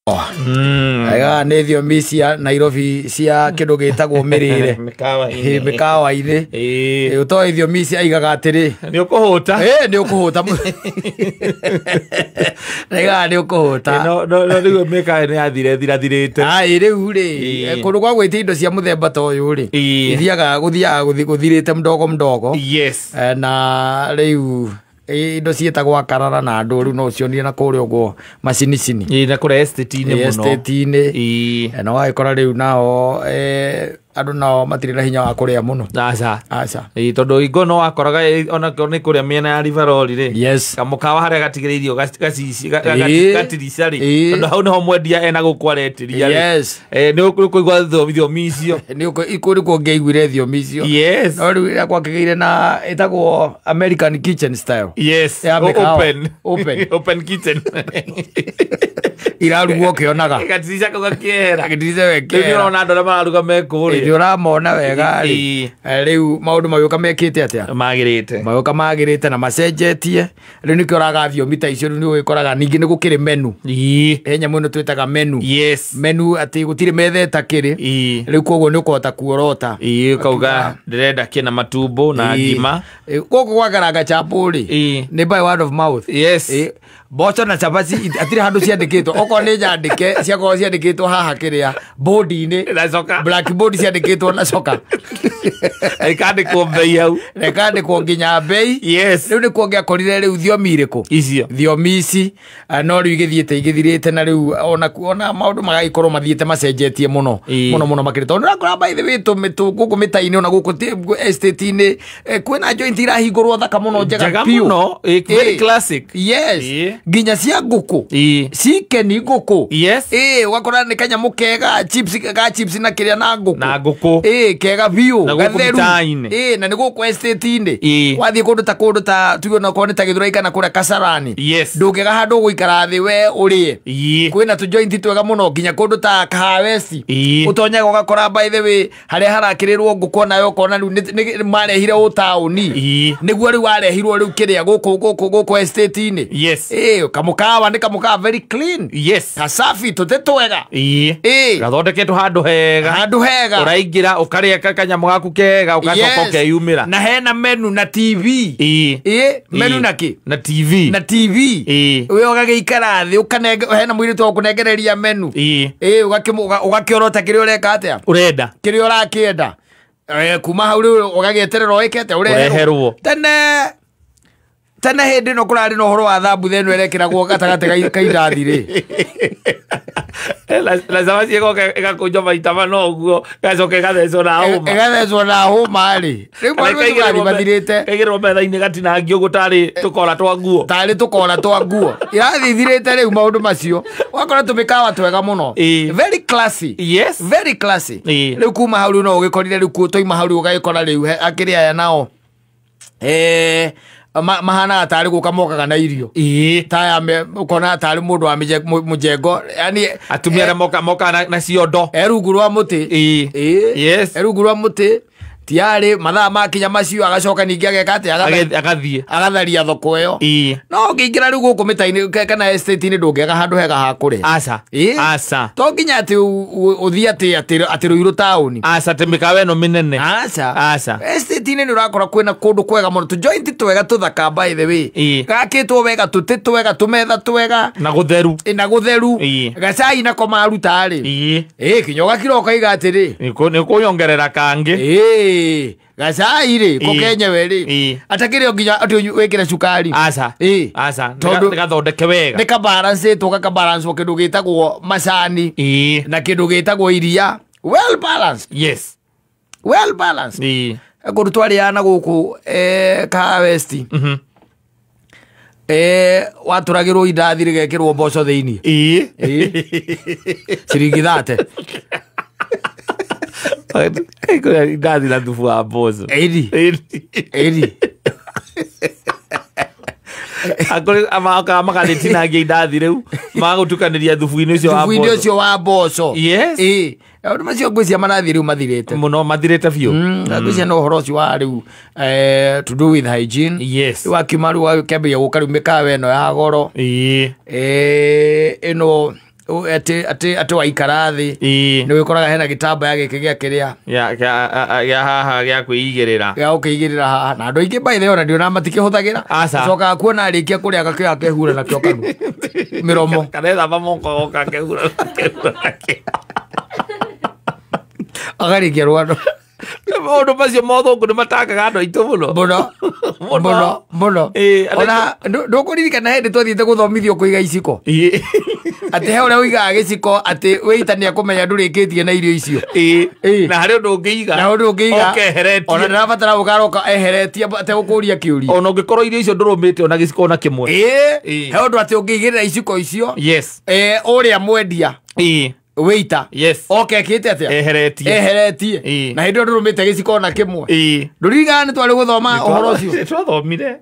Aiga nä thiomi cia Nairobi cia kä ndå gä tagwo mä rä re mä kawa-inä å toä thiomi cia aigaga atä rä nä å kå hå ta nä å kå hå ta aigaga nä å kå hå ta rä u mä kaä nä yathire thirathirä te rä u rä kå ndå gwa gwä tä indo cia må themba ta å yå rä ithiaga gå thirä te mdogo na rä u indo cietagwo akarara na andå rä u no cionire na kå rä å guo macinicini na kå rä estate-inä no wagä kora rä u nao andå nao matirä na hinya wa kå rä a må no tondå ingo no wakoraga onakorwo nä kå rä a mĩena ya rivarori rä kamå kawa harä a gatigä rä irio gatirisa rä tondå hau nä ho mwendia ena gå kw aretä ria nä kå igua thiomi icio nä kå ngä aiguire thiomi icio no rä u rä a gwakä gä ire na ĩtagwo American kitchen style open kitchen irarugwo kä onaga gatirica kau gakäehera rä nä å rona andå arä a mararuga me kå rä nä å ramona wega rä u maå ndå magä å ka mekä te atä magä å ka magä rä te na macenjetie rä u nä kä oraga thiomi ta icio rä u nä å gä koraga ningä nä gå kä rä menu nyamå ä no twä taga menu atä gå tirä metha ĩtakä rä rä u koguo nä å kåhota kuorota kauga ndä renda kä na matumbå na ngima gå kå gwagaranga chapå rä nä by word of mouth mboco na cabaci atirä handå ciandä kä two okorwo nä nyandä ke ciakorwo ciandä kä two haha kä rä a mbåndi-inä blackboard ciandä kä two na coka ikandä kwo mbei hau rekandä kwo nginya mbei rä u nä kuo ngä akorire rä u thiomi irä kå thiomi ici no rä u igä thiä te igä thirä te na rä u ona maå ndå magagä korwo mathiä te macenjetie må no makä rä tondå nä rakora baithä wä gå kå mä ta-inä ona gå kå estate-inä kwä na joint irahingå rwo thaka må no njega piu nginya cia ngå kå cikeni ngå kå ũgakora nä kanyamå kega chips na kä rä a na ngå kå kega biå gatheru na nä gå kå estate-inä wathiä kå ndå ta tuge nokorwo nä ta gä thå kana kå rä a Kasarani ndå ngä ga handå gå ikara thä we å rä e kwä na tå jointi twega må no nginya kå ndå ta Kahawesti å tonyaga å gakora baithä wä harä a harakä rä rwo ngå kå nayo kona rä u marehire å taåni nä guo rä u warehirwo rä u kä rä a gå kå estate-inä kamukawa nä kamukawa very clean kasafi tå twega gathondeketwo handå hega å raingä ra å karä a kanyamå gaku kega å gacoka å keyumä ra na hena menu na TV menu na kä na TV we å gagä ikara thä hena må irä two kå nengereria menu å gakä orota kä rä a å reka atä a kä rä a å rakä enda kuma hau rä u å gagieterera å ä kete å reherwo tene hä ndä no kå rarä na å horo wa thambu theno ärekeragwo gatagatä ka irathi rä lazima ciägoke ĩgakå nja maita mana å guo gacoke gathecwo na hũma rä rä u maå mathirä te kaigä rwo metha-inä gatinangio gå tarä tå kora twa nguo twa nguo irathi ithirä te rä u maå ndå macio ũgakora tå mä kawa twega må no very classy rä u kuma hau rä u no å gä korire rä u twaima hau rä u å gagä kora rä u akä rä aya nao mahana tarä gå ka mokaga na irio taya ukona tarä må ndå wa må njengo yani atumia moka na ciondo rungu rwa må tä rungu rwa må tä tiarä mathaa makinya macio agacoka ningä ageka atä agatharia thoko ä yo no ngä ingä ra rä u gå kå mä ta-inä kana estate-inä ndå ngäaga handå hega ha kå rä to nginya atä å thiä atä rå irå taåni atä mä kawa ä no mä nene estate-inä nä å rakora kwä na kå ndå kwega må no tå jointi twega tå thaka by the way gakä two wega tå tä twega tå metha twega na gå theru gacai nako marutarä kinya å gakira å kaiga atä rä nä kå nyongerera kangä gacai rä kå kenyewe rä atakä rä o nginya atä wä kä re cukari gathondeke wega nä kabaranцätwo gakabaranco kä ndå gä tagwo macani na kä ndå gä tagwo iria well balanced kå ndå twarä ana gå kå Kahawesti watå ragä rwo indathi rä gekä rwo mboco thä iniä ciringi 30 ndathi na thubu wa mboco magathiä tinangia indathi rä u magå tukanä ria thubu-inä å cio wa mboco maå ndå macio ngwä cia marathiä rä u mathirä te må no mathirä te biå ngwä cia no å horo å cio wa rä u to do with hygiene rä u akiuma rä u akä ambä ria gå ka rä u mä kawa ä no ya goro ä no ate waikara thi ni wikoraga hena gitamba ya gike gya kiria ya haha gya kwigirira haha na andu aingi by the way ndio na matikihuthagira coka kuona arikia kuria gakio akehura na kio kanu miromo kanetha mamoko okakehura agarikia rwando maundu macio mothungu nĩ matakaga andũ aitũ mũno ona ndũkũririkana hĩndĩ twathiĩte gũthomithio kũiga iciko atĩ he ũrĩa ũigaga gĩciko atĩ wĩita nĩ akũmenya ndũrĩkĩtie na irio icio na harĩ ũndũ ũngĩiga ona ndĩrabatara gũkaroka eheretie ategũkũria kĩũria ona ũngĩkorwo irio icio ndũrũmĩte ona gĩciko ona kĩmwe he ũndũ atĩ ũngĩigĩrĩra iciko icio ũrĩa mwendia waiter okekite atia eheretie na hindi ndurumite giciko na kimwe ndurigana twari guthoma uhoro ucio twathomire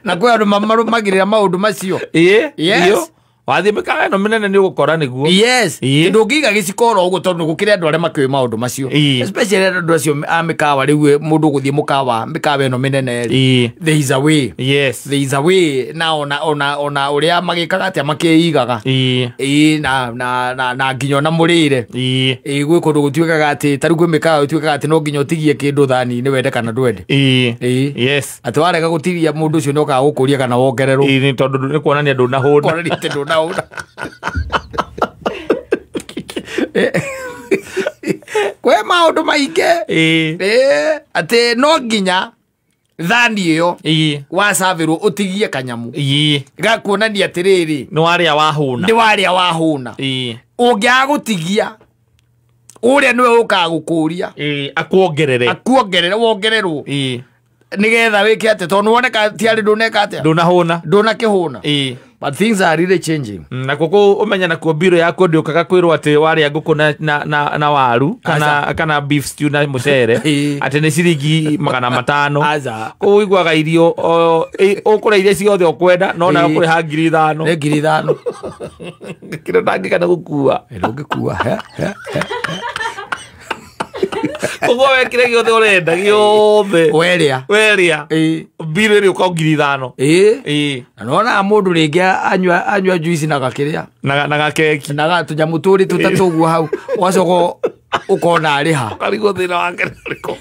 na kwa andu magirira maundu macio wathi mikawa no minene ni ugukora niguo ndungiga giciko ro uguo tondu gukire andu aria makiwe maundu macio especially andu acio a mikawa riu mundu guthie mikawa no minene there is a way na ona uria magikaga atia makiigaga na nginyo na murire gwe kundu gutwikaga ati tari gwe mikawa gutwikaga ati no nginyo utigie kindu thani ni wende kana ndwende ati warega gutiria mundu ucio no ka gukuria kana wongererwo ni tondu ni kuonania ndunahunda kwe maundu maingi ati no nginya thani iyo wacavirwo utigie kanyamu gakuonania atiriri ni waria wahuna ungiaga gutigia uria niwe ukaga gukuria akuongerere wongererwo nigetha wike ati tondu woneka tiari nduneka atia ndunakihuna but things are really changing na koko umenya na kuo biro yako ndiokaga kwirwo ati waria nguku na waru kana beef stew na mucere ati ni ciringi 500 ko igwaga irio ukura irio ciothe ukwenda no na kuri ha 5,000 kiro ndangi kana gukua ndungikua Kogo wekire giothe urenda giothe weria biro ri uko 5,000 anona mundu ringi anywa juice na gakiria na gakeki na gatunyamu turi tutatu guo hau wacoko ukona ariha karigo thina wake riko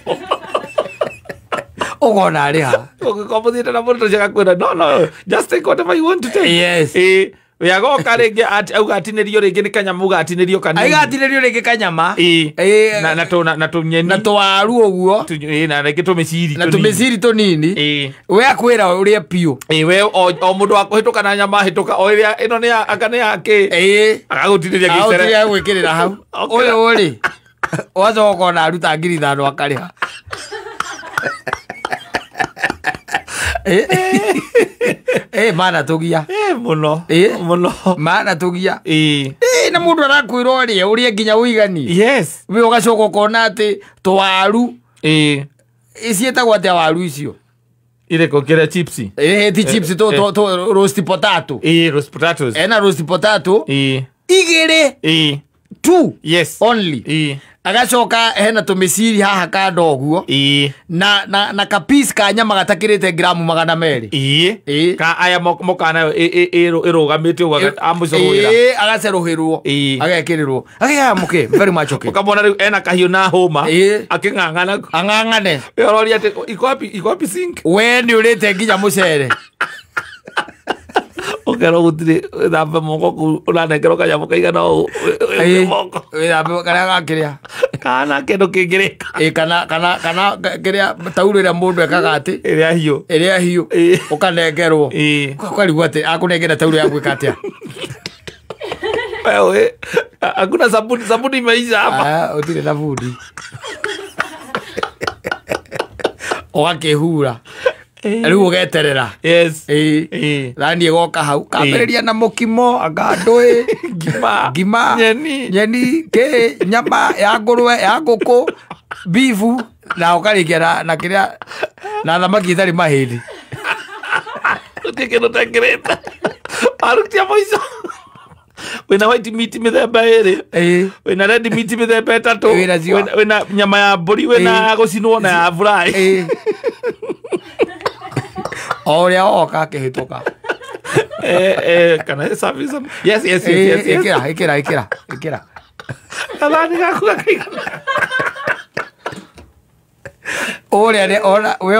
ukona ariha ukikombothite na mundu jaga kwenda no just take whatever you want to take yagoka ringi auga atinirio ringi ni kanyamu gatinirio kanini aigatinirio ringi kanyama na tunyeni na twaru uguo na ringi tumiciri na tumiciri tunini we akwira uria piu we o mundu akuhituka na nyama hituka o iria ino ni akane yake agagutiniria gicere agwikirira hau uyu uri wacoka na aruta 5,000 akariha mana tugia muno mana tugia na mundu arakwira uria nginya uigani we ugacoka ukona ati twaru icietagwo atia waru icio ireko kira chipsi ti chipsi to roast potato roast potatoes na roast potato igiri two only agacoka hena tumiciri haha kando guo na kapisi ka nyama gatakirite gramu 200 ka aya mokana irugamite uga amucohira agaceruhirwo agekirirwo agiamuke very much okay ukamona riu ena kahiu na homa ang'ang'ane yorori ati ikopi sink we ni urite nginya mucere okero gutire thambe moko ku uranengero kanyamu kaigana moko thambe kana gakiria kana kendo kingirika kana kiria tauro ira mundu ekaga ati iria hiu ukanengerwo kwari ati akunengera tauro ya gwika atia wewe hakuna sabuni imeisha hapa utire na budi ogakihura riu ugeterera thani igoka hau kambereria na mukimo angandui ngima nyeni nyama ya ngurwe ya nguku bifu na ukarikia na kiria na thamaki itari mahindi utikeno takireta arutia moiso wena white meat mithemba iri wena red meat mithemba itatu wena nyama ya mburi wena gucinwo na ya fry oria oka akihituka Kana service. Yes. Ikira. Alani gakuga kaigana. Ore ne ora we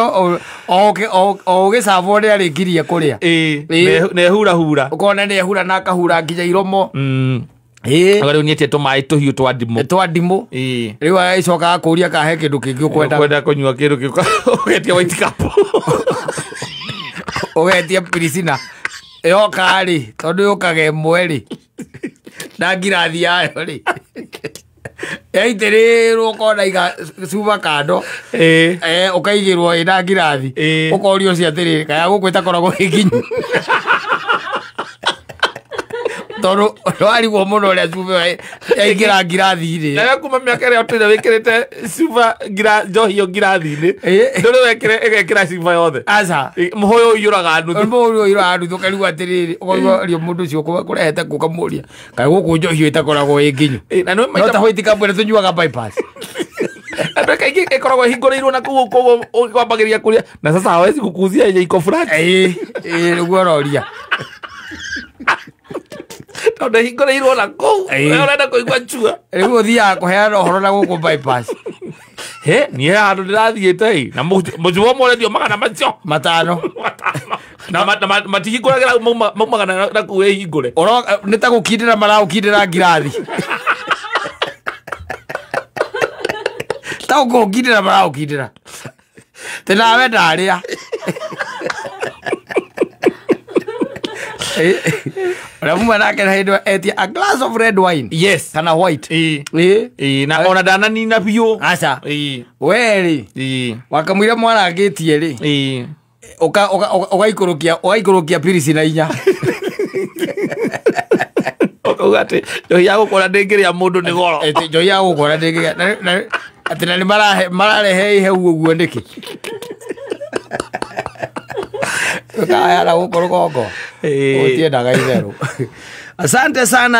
oge savore ari kiria kuria. Ne hura. Ukona ne hura na kahura nginya iromo. Agora ni teto mai tuhiu twa ndimu. Riu aicoka akuria kahe kindu kingi ukwenda kunyua kindu kingi ugetia white cup. Ugetia Priscilla. Yoka ri tondu yukage mweri. Na ngirathi yayo ri. Yaitererwo kona iga suba kando ukaigirwo ina ngirathi ukorio cia atiriri kaya gukwita koragwo iginyu toro warigwo muno ria suba yaingira ngirathi-ini na kuma miaka ria utire wikirite suba njohio ngirathi-ini nduri wekire egekira suba yothe aca muhoyo uyuraga nuthu ukarigu atiriri ukorio mundu ucio kurehete kukamuria kai guku njohio itakoragwo iginyu no ta white cup ĩrĩa tunyuaga bypass andũ kaingĩ ĩkoragwo ĩhingũrĩirwo na koguo kwambagĩrĩria kũrĩa na sasa hawezi gukuzia yenye iko flat nĩguo ũroria tondũ ĩhingũrĩirwo na kũu ũrenda kũigua chua rĩu ũthiaga kũheana ũhoro na gũkũ bypass niĩ handũ ndĩrathiĩte na mũjuo mwendio magana macio matano na matihingũragĩra maumagana na kũu ĩhingũre nĩ ta gũkindĩra maragũkindĩra ngirathi ta gũkindĩra maragũkindĩra te nawe ndarĩa Ramu nake na hĩndĩ etia a glass of red wine. Yes. Kana white. Na ona ndananina biũ. Aca. Weri. Wakamwira mwana agĩtie rĩ. Ũgaikũrũkia pirisi na inya. Ũkauga atĩ njohi ya gũkora ndĩngĩrĩa mũndũ nĩ goro. Njohi ya gũkora ndĩngĩrĩa. Atĩ na nĩ mararehe iheu ũguo nĩkĩ. Kaya na gũkũ rũgongo. Ũtiendaga itherũ. Asante sana.